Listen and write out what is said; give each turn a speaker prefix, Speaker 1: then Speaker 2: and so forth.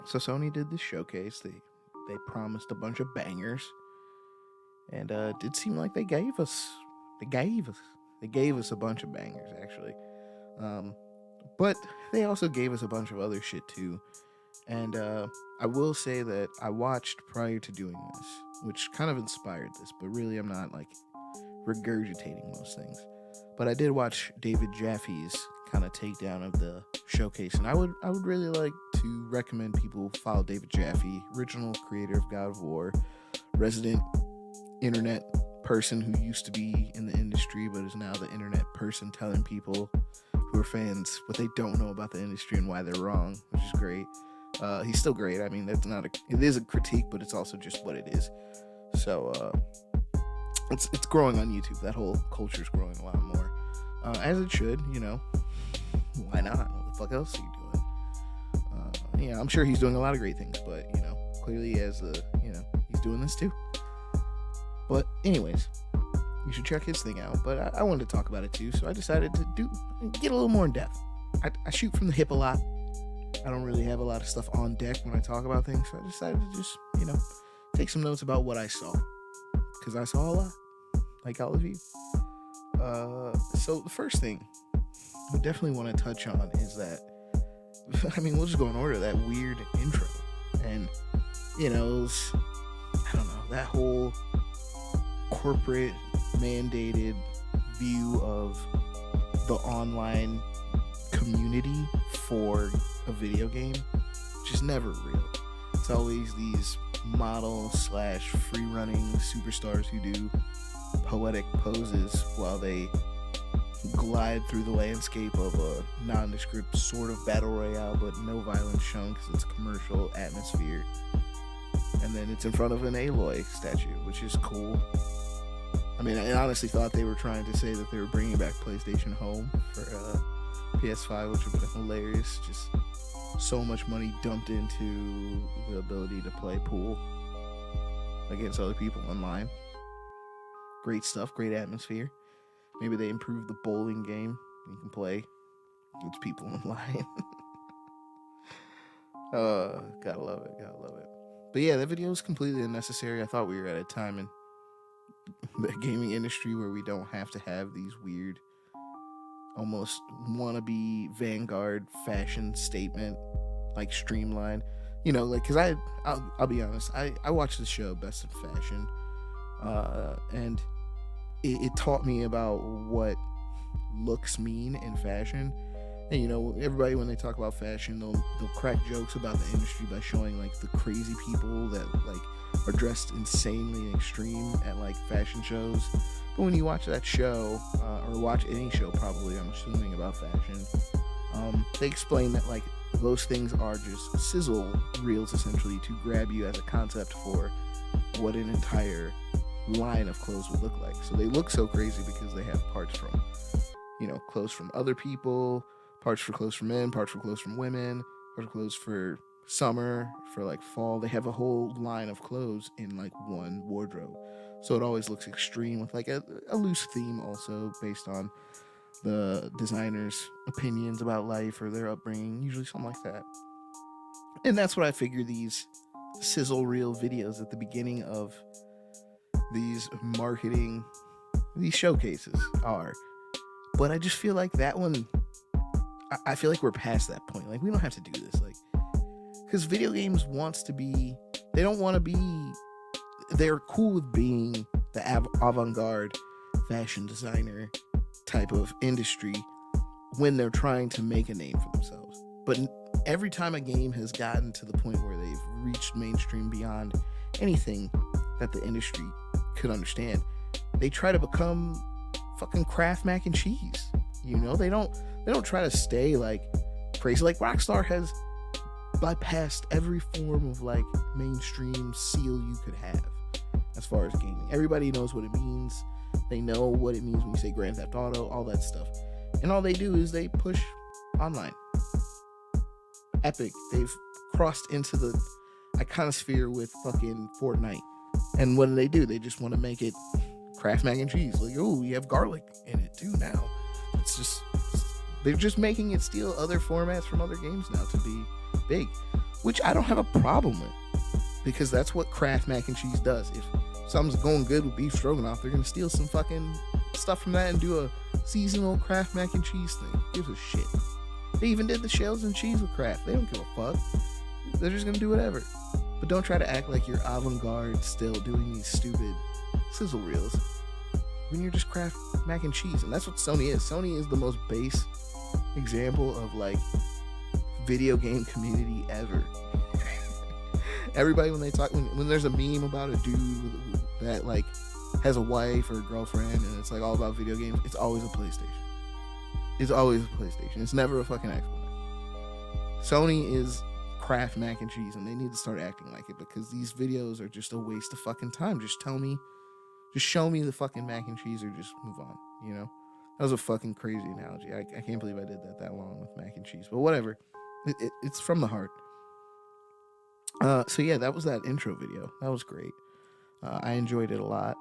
Speaker 1: So Sony did this showcase. They promised a bunch of bangers, and it did seem like they gave us they gave us a bunch of bangers actually. Um, but they also gave us a bunch of other shit too. And I will say that I watched prior to doing this, which kind of inspired this, but really I'm not like regurgitating most things. But I did watch David Jaffe's kind of takedown of the showcase, and I would really like to recommend people follow David Jaffe, original creator of God of War, resident internet person who used to be in the industry but is now the internet person telling people who are fans what they don't know about the industry and why they're wrong, which is great. He's still great. I mean, it is a critique, but it's also just what it is. So it's growing on YouTube. That whole culture is growing a lot more, as it should. Why not? What the fuck else are you doing? Yeah, I'm sure he's doing a lot of great things, but clearly he's doing this too. But anyways, you should check his thing out. But I wanted to talk about it too, so I decided to get a little more in depth. I shoot from the hip a lot. I don't really have a lot of stuff on deck when I talk about things, so I decided to just take some notes about what I saw, because I saw a lot, like all of you. So the first thing I definitely want to touch on is that, I mean, we'll just go in order. That weird intro, and it was, I don't know, that whole corporate mandated view of the online community for a video game, which is never real. It's always these model / free running superstars who do poetic poses while they glide through the landscape of a nondescript sort of battle royale, but no violence shown because it's commercial atmosphere. And then it's in front of an Aloy statue, which is cool. I mean, I honestly thought they were trying to say that they were bringing back PlayStation Home for PS5, which would have been hilarious. Just so much money dumped into the ability to play pool against other people online. Great stuff, great atmosphere. Maybe they improved the bowling game. You can play against people online. Gotta love it, gotta love it. But yeah, that video was completely unnecessary. I thought we were at a time in the gaming industry where we don't have to have these weird, almost wannabe Vanguard fashion statement, like streamline. Because I'll be honest, I watched the show Best in Fashion, and it taught me about what looks mean in fashion. And everybody, when they talk about fashion, they'll crack jokes about the industry by showing like the crazy people that like are dressed insanely extreme at like fashion shows. But when you watch that show, or watch any show probably, I'm assuming, about fashion, they explain that like those things are just sizzle reels essentially to grab you as a concept for what an entire line of clothes would look like. So they look so crazy because they have parts from clothes from other people, parts for clothes for men, parts for clothes from women, parts for clothes for summer, for like fall. They have a whole line of clothes in like one wardrobe, so it always looks extreme with like a loose theme also based on the designer's opinions about life or their upbringing, usually something like that. And that's what I figure these sizzle reel videos at the beginning of these showcases are. But I just feel like that one, I feel like we're past that point. Like, we don't have to do this. Like, because video games they don't want to be, they're cool with being the avant-garde fashion designer type of industry when they're trying to make a name for themselves. But every time a game has gotten to the point where they've reached mainstream beyond anything that the industry could understand, they try to become fucking Kraft mac and cheese. They don't try to stay like crazy. Like, Rockstar has bypassed every form of like mainstream seal you could have as far as gaming. Everybody knows what it means. They know what it means when you say Grand Theft Auto, all that stuff. And all they do is they push online. Epic, they've crossed into the iconosphere with fucking Fortnite. And what do? They just want to make it Kraft mac and cheese. Like, oh, you have garlic in it too now. They're just making it steal other formats from other games now to be big. which I don't have a problem with, because that's what Kraft mac and cheese does. If something's going good with beef stroganoff, they're gonna steal some fucking stuff from that and do a seasonal Kraft mac and cheese thing. Gives a shit. They even did the shells and cheese with Kraft. They don't give a fuck. They're just gonna do whatever. But don't try to act like you're avant-garde still doing these stupid sizzle reels when you're just Kraft mac and cheese. And that's what Sony is. Sony is the most base example of like video game community ever. Everybody, when they talk, when there's a meme about a dude that like has a wife or a girlfriend and it's like all about video games, it's always a PlayStation. It's always a PlayStation. It's never a fucking Xbox. Sony is Kraft mac and cheese, and they need to start acting like it, because these videos are just a waste of fucking time. Just show me the fucking mac and cheese, or just move on, you know? That was a fucking crazy analogy. I can't believe I did that long with mac and cheese, but whatever. It's from the heart. So yeah, that was that intro video. That was great. I enjoyed it a lot.